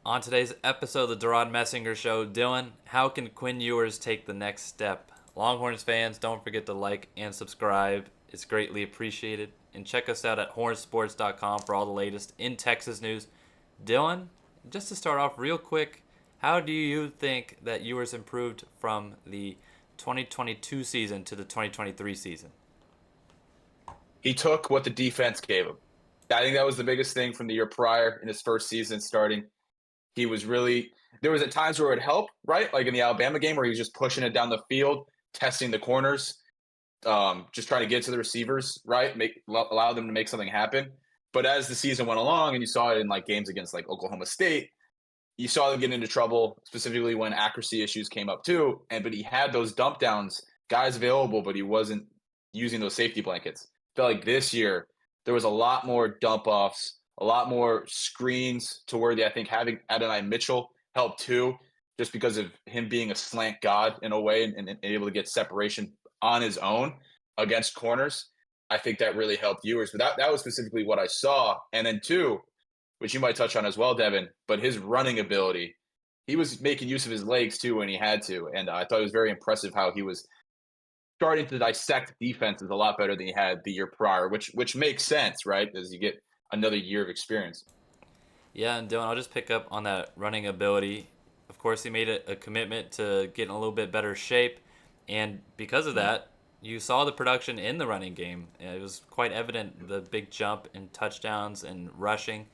On today's episode of the DeRaud-Messinger Show, Dylan, how can Quinn Ewers take the next step? Longhorns fans, don't forget to like and subscribe. It's greatly appreciated. And check us out at HornSports.com for all the latest in Texas news. Dylan, just to start off real quick, how do you think that Ewers improved from the 2022 season to the 2023 season? He took what the defense gave him. I think that was the biggest thing from the year prior in his first season starting. He was really there was at times where it helped, right? Like in the Alabama game where he was just pushing it down the field, testing the corners, just trying to get to the receivers, right? Allow them to make something happen. But as the season went along, and you saw it in like games against like Oklahoma State, you saw them get into trouble, specifically when accuracy issues came up too. But he had those dump downs, guys available, but he wasn't using those safety blankets. I feel like this year there was a lot more dump offs, a lot more screens to where I think having Adonai Mitchell helped too, just because of him being a slant god in a way and able to get separation on his own against corners. I think that really helped Ewers. But that was specifically what I saw. And then two, which you might touch on as well, Devon, but his running ability, he was making use of his legs too when he had to. And I thought it was very impressive how he was starting to dissect defenses a lot better than he had the year prior, which makes sense, right? As you get another year of experience. Yeah, and Dylan, I'll just pick up on that running ability. Of course, he made a commitment to getting a little bit better shape, and because of that, you saw the production in the running game. It was quite evident the big jump in touchdowns and rushing.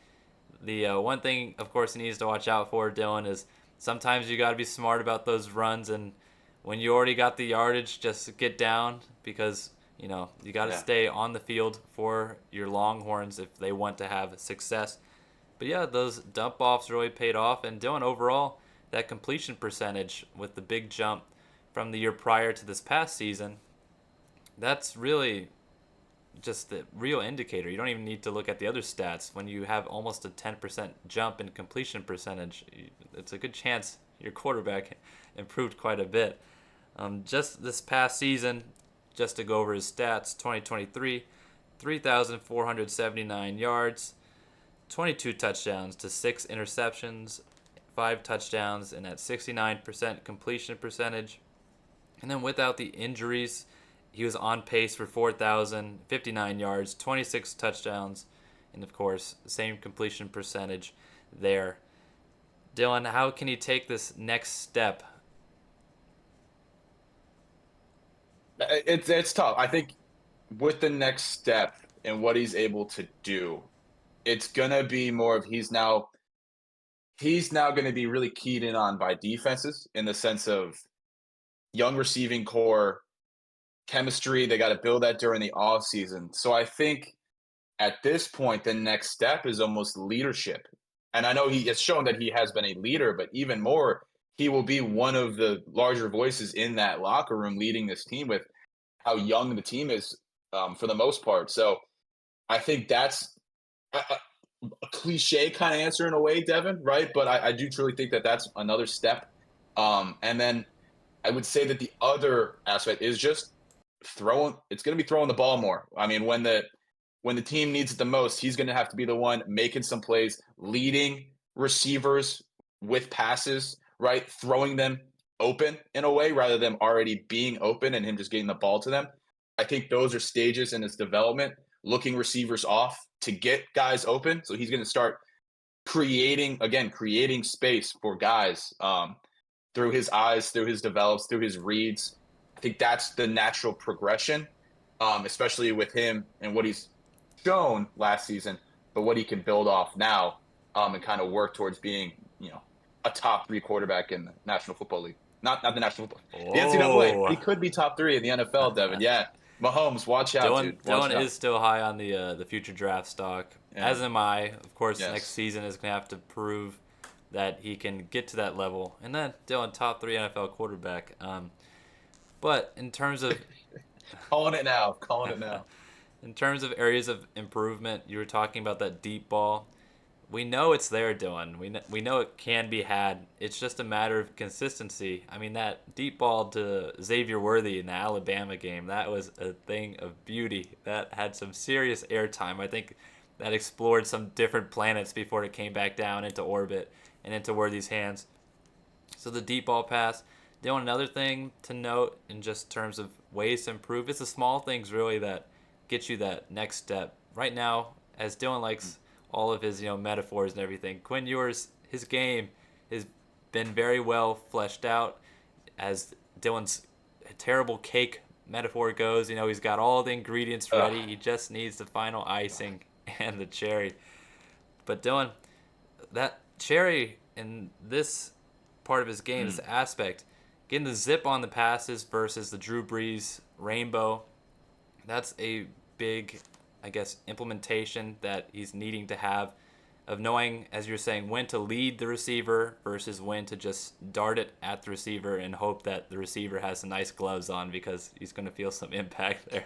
The one thing, of course, he needs to watch out for, Dylan, is sometimes you got to be smart about those runs, and when you already got the yardage, just get down because you got to Yeah. stay on the field for your Longhorns if they want to have success. But yeah, those dump offs really paid off. And Dylan, overall, that completion percentage with the big jump from the year prior to this past season, that's really just the real indicator. You don't even need to look at the other stats. When you have almost a 10% jump in completion percentage, it's a good chance your quarterback improved quite a bit. Just this past season, just to go over his stats, 2023, 3,479 yards, 22 touchdowns to 6 interceptions, 5 touchdowns, and at 69% completion percentage. And then without the injuries, he was on pace for 4,059 yards, 26 touchdowns, and of course, same completion percentage there. Dylan, how can he take this next step? It's tough. I think with the next step and what he's able to do, it's gonna be more of he's now gonna be really keyed in on by defenses in the sense of young receiving core chemistry. They got to build that during the off season. So I think at this point, the next step is almost leadership. And I know he has shown that he has been a leader, but even more, he will be one of the larger voices in that locker room leading this team with how young the team is for the most part. So I think that's a cliche kind of answer in a way, Devin, right? But I do truly think that that's another step. And then I would say that the other aspect is just throwing. It's going to be throwing the ball more. I mean, when the team needs it the most, he's going to have to be the one making some plays, leading receivers with passes, right? Throwing them open in a way rather than already being open and him just getting the ball to them. I think those are stages in his development, looking receivers off to get guys open. So he's going to start creating space for guys through his eyes, through his develops, through his reads. I think that's the natural progression, especially with him and what he's shown last season, but what he can build off now and kind of work towards being, a top three quarterback in the National Football League. Not the National Football, the NCAA. But he Whoa. could be top three in the NFL, Devin. Yeah, Mahomes, watch out, Dylan dude. Watch Dylan out. is still high on the future draft stock, Yeah. as am I. Of course, next Yes. season is going to have to prove that he can get to that level. And then Dylan, top 3 NFL quarterback. But in terms of Calling it now. Calling it now. in terms of areas of improvement, you were talking about that deep ball. We know it's there, Dylan. We know it can be had. It's just a matter of consistency. I mean, that deep ball to Xavier Worthy in the Alabama game, that was a thing of beauty. That had some serious airtime. I think that explored some different planets before it came back down into orbit and into Worthy's hands. So the deep ball pass. Dylan, another thing to note in just terms of ways to improve, it's the small things really that get you that next step. Right now, as Dylan likes all of his metaphors and everything, Quinn Ewers, his game has been very well fleshed out. As Dylan's terrible cake metaphor goes, he's got all the ingredients ready. He just needs the final icing and the cherry. But Dylan, that cherry in this part of his game, this aspect, getting the zip on the passes versus the Drew Brees rainbow, that's a big, I guess, implementation that he's needing to have, of knowing, as you're saying, when to lead the receiver versus when to just dart it at the receiver and hope that the receiver has some nice gloves on because he's going to feel some impact there.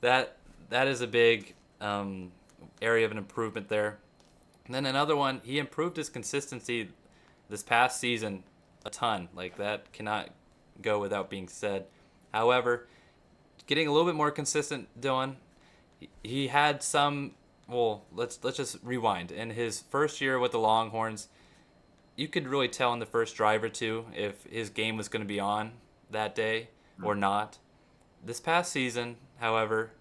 That is a big area of an improvement there. And then another one, he improved his consistency this past season a ton. Like, that cannot go without being said. However, getting a little bit more consistent, Dylan, he had some. Well, let's just rewind. In his first year with the Longhorns, you could really tell in the first drive or two if his game was going to be on that day or not. This past season, however,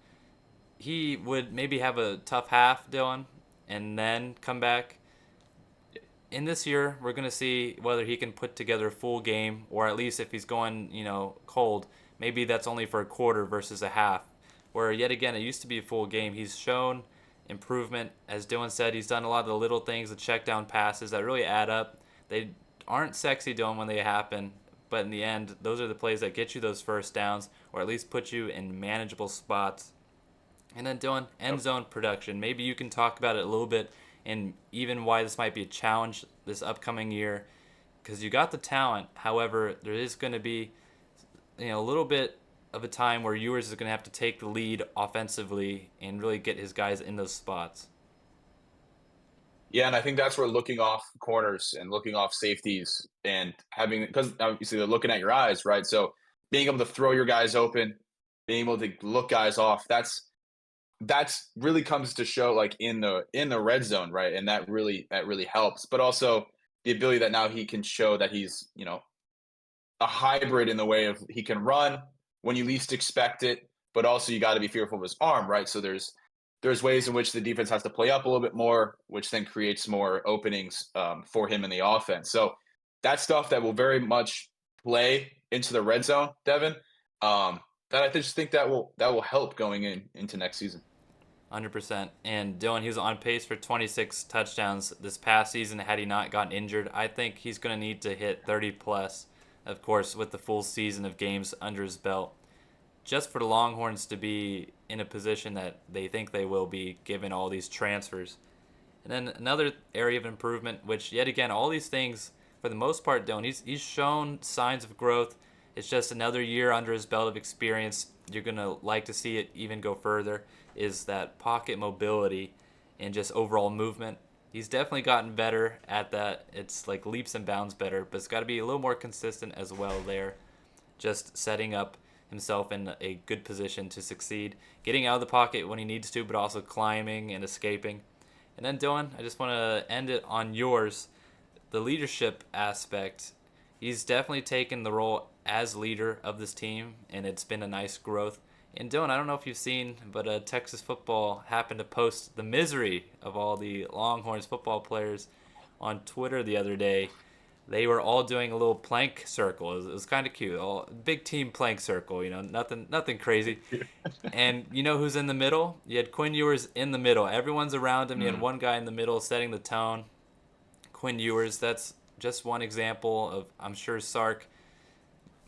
he would maybe have a tough half, Dylan, and then come back. In this year, we're going to see whether he can put together a full game, or at least if he's going, cold, maybe that's only for a quarter versus a half. Where, yet again, it used to be a full game. He's shown improvement. As Dylan said, he's done a lot of the little things, the check down passes that really add up. They aren't sexy, Dylan, when they happen, but in the end, those are the plays that get you those first downs, or at least put you in manageable spots. And then, Dylan, end zone production. Maybe you can talk about it a little bit, and even why this might be a challenge this upcoming year, because you got the talent. However, there is going to be a little bit of a time where Ewers is going to have to take the lead offensively and really get his guys in those spots. Yeah, and I think that's where looking off corners and looking off safeties and having, because obviously they're looking at your eyes, right? So being able to throw your guys open, being able to look guys off, that's really comes to show, like, in the red zone, right? And that really helps. But also the ability that now he can show that he's a hybrid in the way of he can run when you least expect it, but also you got to be fearful of his arm, right? So there's ways in which the defense has to play up a little bit more, which then creates more openings for him in the offense. So that's stuff that will very much play into the red zone, Devon. That I just think that will help going into next season. 100%. And Dylan, he was on pace for 26 touchdowns this past season had he not gotten injured. I think he's going to need to hit 30 plus, of course, with the full season of games under his belt, just for the Longhorns to be in a position that they think they will be given all these transfers. And then another area of improvement, which yet again, all these things, for the most part, Dylan, he's shown signs of growth. It's just another year under his belt of experience. You're going to like to see it even go further, is that pocket mobility and just overall movement. He's definitely gotten better at that. It's like leaps and bounds better, but it's got to be a little more consistent as well there. Just setting up himself in a good position to succeed. Getting out of the pocket when he needs to, but also climbing and escaping. And then, Dylan, I just want to end it on yours. The leadership aspect. He's definitely taken the role as leader of this team, and it's been a nice growth. And Dylan, I don't know if you've seen, but Texas football happened to post the misery of all the Longhorns football players on Twitter the other day. They were all doing a little plank circle. It was kind of cute. All big team plank circle. Nothing crazy. And you know who's in the middle? You had Quinn Ewers in the middle. Everyone's around him. You had one guy in the middle setting the tone. Quinn Ewers. That's just one example of, I'm sure, Sark.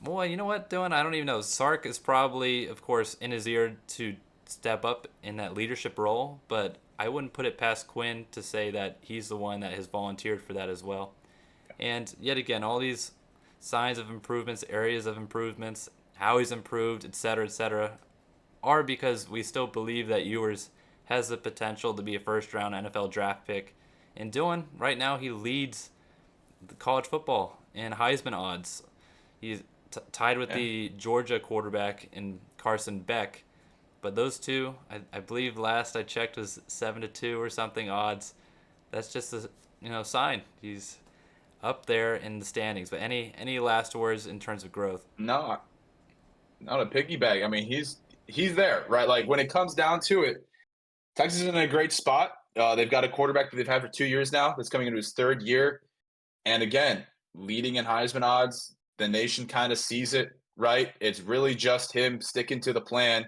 Well, you know what, Dylan? I don't even know. Sark is probably, of course, in his ear to step up in that leadership role, but I wouldn't put it past Quinn to say that he's the one that has volunteered for that as well. And yet again, all these signs of improvements, areas of improvements, how he's improved, etc., are because we still believe that Ewers has the potential to be a first-round NFL draft pick. And Dylan, right now, he leads the college football in Heisman odds. He's tied with the Georgia quarterback in Carson Beck. But those two, I believe last I checked was 7-2 or something odds. That's just a sign he's up there in the standings. But any last words in terms of growth? No, not a piggyback. I mean, he's there, right? Like when it comes down to it, Texas is in a great spot. They've got a quarterback that they've had for 2 years now. That's coming into his third year, and again, leading in Heisman odds. The nation kind of sees it, right? It's really just him sticking to the plan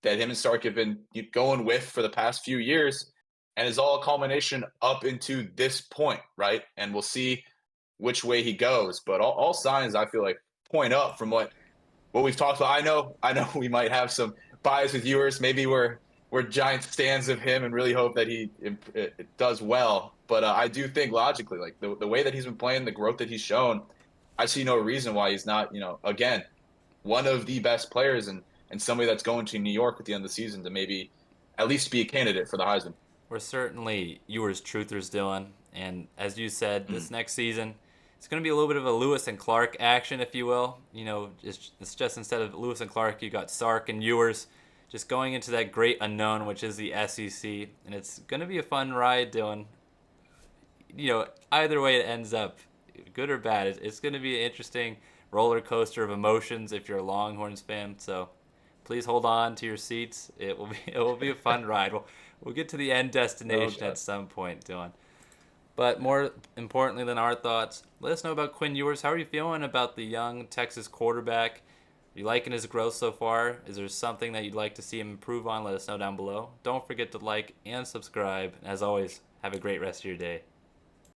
that him and Stark have been going with for the past few years, and is all a culmination up into this point, right? And we'll see which way he goes. But all signs I feel like point up from what we've talked about. I know we might have some bias with viewers. Maybe we're giant stands of him and really hope that he does well. But I do think logically, like the way that he's been playing, the growth that he's shown, I see no reason why he's not, again, one of the best players and somebody that's going to New York at the end of the season to maybe at least be a candidate for the Heisman. We're certainly Ewers truthers, Dylan. And as you said, this next season, it's going to be a little bit of a Lewis and Clark action, if you will. It's just instead of Lewis and Clark, you got Sark and Ewers just going into that great unknown, which is the SEC. And it's going to be a fun ride, Dylan. Either way it ends up, good or bad, it's going to be an interesting roller coaster of emotions if you're a Longhorns fan. So please hold on to your seats. It will be a fun ride. We'll get to the end destination at some point, Dylan. But more importantly than our thoughts, let us know about Quinn Ewers. How are you feeling about the young Texas quarterback? Are you liking his growth so far? Is there something that you'd like to see him improve on? Let us know down below. Don't forget to like and subscribe. As always, have a great rest of your day.